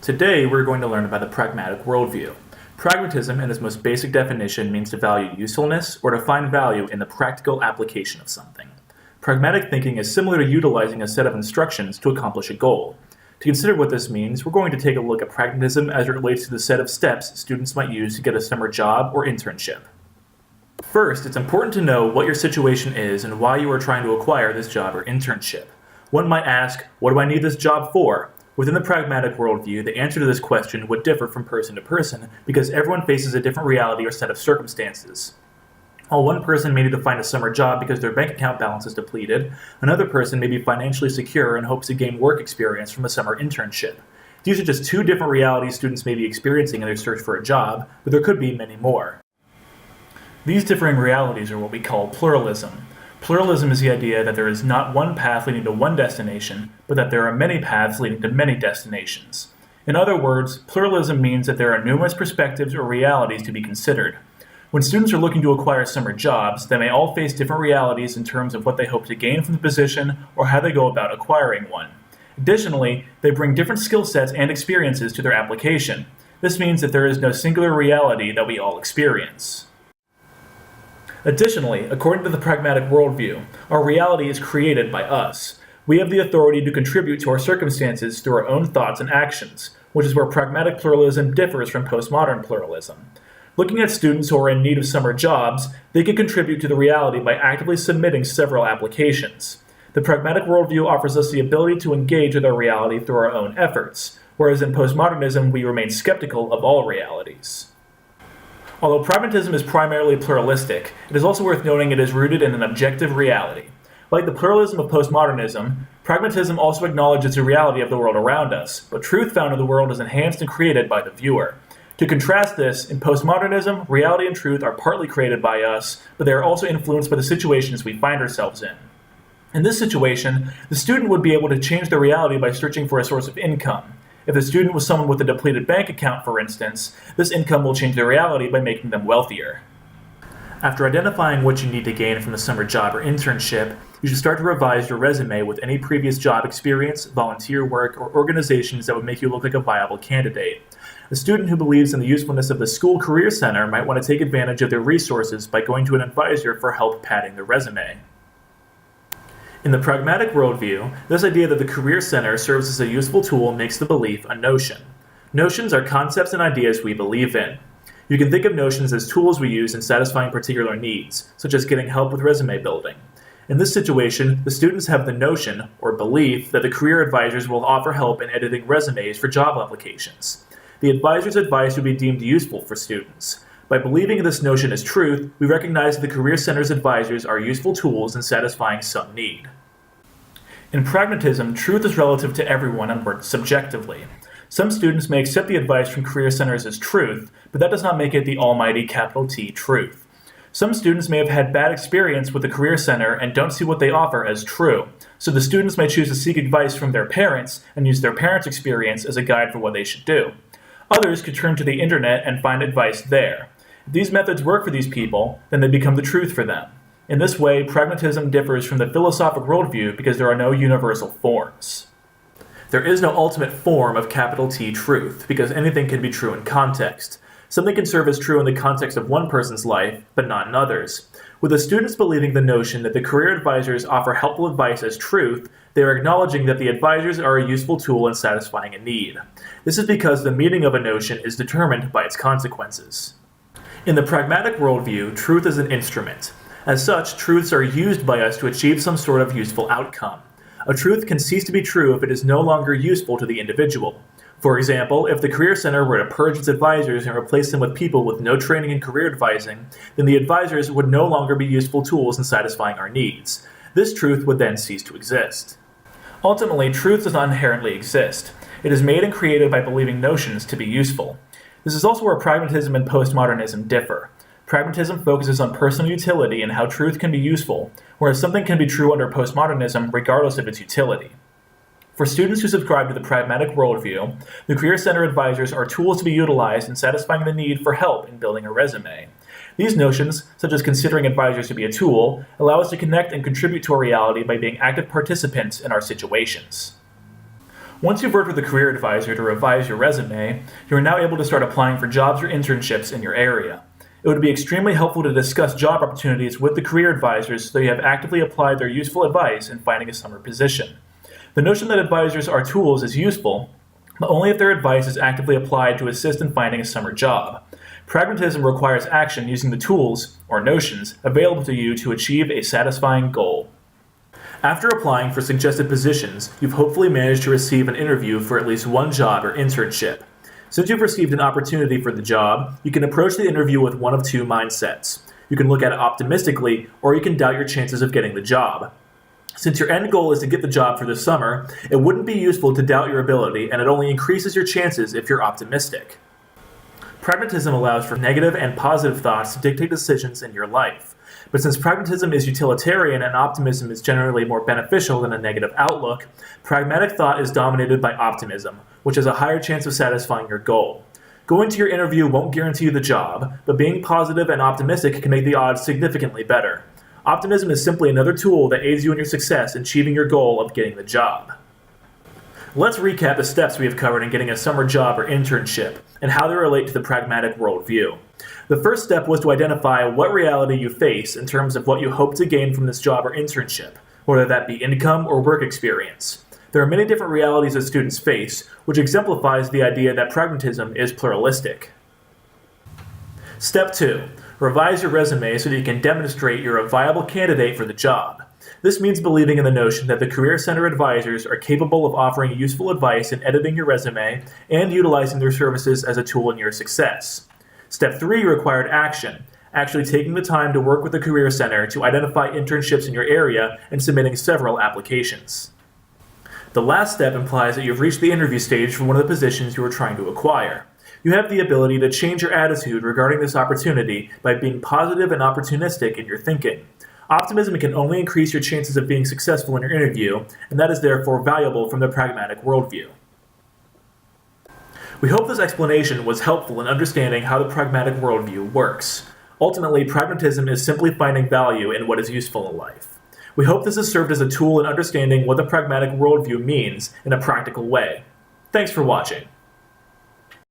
Today we're going to learn about the pragmatic worldview. Pragmatism, in its most basic definition, means to value usefulness or to find value in the practical application of something. Pragmatic thinking is similar to utilizing a set of instructions to accomplish a goal. To consider what this means, we're going to take a look at pragmatism as it relates to the set of steps students might use to get a summer job or internship. First, it's important to know what your situation is and why you are trying to acquire this job or internship. One might ask, what do I need this job for? Within the pragmatic worldview, the answer to this question would differ from person to person because everyone faces a different reality or set of circumstances. While one person may need to find a summer job because their bank account balance is depleted, another person may be financially secure and hopes to gain work experience from a summer internship. These are just two different realities students may be experiencing in their search for a job, but there could be many more. These differing realities are what we call pluralism. Pluralism is the idea that there is not one path leading to one destination, but that there are many paths leading to many destinations. In other words, pluralism means that there are numerous perspectives or realities to be considered. When students are looking to acquire summer jobs, they may all face different realities in terms of what they hope to gain from the position or how they go about acquiring one. Additionally, they bring different skill sets and experiences to their application. This means that there is no singular reality that we all experience. Additionally, according to the pragmatic worldview, our reality is created by us. We have the authority to contribute to our circumstances through our own thoughts and actions, which is where pragmatic pluralism differs from postmodern pluralism. Looking at students who are in need of summer jobs, they can contribute to the reality by actively submitting several applications. The pragmatic worldview offers us the ability to engage with our reality through our own efforts, whereas in postmodernism we remain skeptical of all realities. Although pragmatism is primarily pluralistic, it is also worth noting it is rooted in an objective reality. Like the pluralism of postmodernism, pragmatism also acknowledges the reality of the world around us, but truth found in the world is enhanced and created by the viewer. To contrast this, in postmodernism, reality and truth are partly created by us, but they are also influenced by the situations we find ourselves in. In this situation, the student would be able to change their reality by searching for a source of income. If the student was someone with a depleted bank account, for instance, this income will change their reality by making them wealthier. After identifying what you need to gain from a summer job or internship, you should start to revise your resume with any previous job experience, volunteer work, or organizations that would make you look like a viable candidate. A student who believes in the usefulness of the school career center might want to take advantage of their resources by going to an advisor for help padding their resume. In the pragmatic worldview, this idea that the Career Center serves as a useful tool makes the belief a notion. Notions are concepts and ideas we believe in. You can think of notions as tools we use in satisfying particular needs, such as getting help with resume building. In this situation, the students have the notion, or belief, that the career advisors will offer help in editing resumes for job applications. The advisor's advice would be deemed useful for students. By believing this notion is truth, we recognize that the Career Center's advisors are useful tools in satisfying some need. In pragmatism, truth is relative to everyone and works subjectively. Some students may accept the advice from Career Centers as truth, but that does not make it the almighty capital T truth. Some students may have had bad experience with the Career Center and don't see what they offer as true, so the students may choose to seek advice from their parents and use their parents' experience as a guide for what they should do. Others could turn to the internet and find advice there. If these methods work for these people, then they become the truth for them. In this way, pragmatism differs from the philosophic worldview because there are no universal forms. There is no ultimate form of capital T truth, because anything can be true in context. Something can serve as true in the context of one person's life, but not in others. With the students believing the notion that the career advisors offer helpful advice as truth, they are acknowledging that the advisors are a useful tool in satisfying a need. This is because the meaning of a notion is determined by its consequences. In the pragmatic worldview, truth is an instrument. As such, truths are used by us to achieve some sort of useful outcome. A truth can cease to be true if it is no longer useful to the individual. For example, if the Career Center were to purge its advisors and replace them with people with no training in career advising, then the advisors would no longer be useful tools in satisfying our needs. This truth would then cease to exist. Ultimately, truth does not inherently exist. It is made and created by believing notions to be useful. This is also where pragmatism and postmodernism differ. Pragmatism focuses on personal utility and how truth can be useful, whereas something can be true under postmodernism regardless of its utility. For students who subscribe to the pragmatic worldview, the Career Center advisors are tools to be utilized in satisfying the need for help in building a resume. These notions, such as considering advisors to be a tool, allow us to connect and contribute to our reality by being active participants in our situations. Once you've worked with a career advisor to revise your resume, you are now able to start applying for jobs or internships in your area. It would be extremely helpful to discuss job opportunities with the career advisors so you have actively applied their useful advice in finding a summer position. The notion that advisors are tools is useful, but only if their advice is actively applied to assist in finding a summer job. Pragmatism requires action using the tools, or notions, available to you to achieve a satisfying goal. After applying for suggested positions, you've hopefully managed to receive an interview for at least one job or internship. Since you've received an opportunity for the job, you can approach the interview with one of two mindsets. You can look at it optimistically, or you can doubt your chances of getting the job. Since your end goal is to get the job for the summer, it wouldn't be useful to doubt your ability, and it only increases your chances if you're optimistic. Pragmatism allows for negative and positive thoughts to dictate decisions in your life. But since pragmatism is utilitarian and optimism is generally more beneficial than a negative outlook, pragmatic thought is dominated by optimism, which has a higher chance of satisfying your goal. Going to your interview won't guarantee you the job, but being positive and optimistic can make the odds significantly better. Optimism is simply another tool that aids you in your success in achieving your goal of getting the job. Let's recap the steps we have covered in getting a summer job or internship, and how they relate to the pragmatic worldview. The first step was to identify what reality you face in terms of what you hope to gain from this job or internship, whether that be income or work experience. There are many different realities that students face, which exemplifies the idea that pragmatism is pluralistic. Step 2. Revise your resume so that you can demonstrate you're a viable candidate for the job. This means believing in the notion that the Career Center advisors are capable of offering useful advice in editing your resume and utilizing their services as a tool in your success. Step 3 required action, actually taking the time to work with the Career Center to identify internships in your area and submitting several applications. The last step implies that you've reached the interview stage for one of the positions you are trying to acquire. You have the ability to change your attitude regarding this opportunity by being positive and opportunistic in your thinking. Optimism can only increase your chances of being successful in your interview, and that is therefore valuable from the pragmatic worldview. We hope this explanation was helpful in understanding how the pragmatic worldview works. Ultimately, pragmatism is simply finding value in what is useful in life. We hope this has served as a tool in understanding what the pragmatic worldview means in a practical way. Thanks for watching.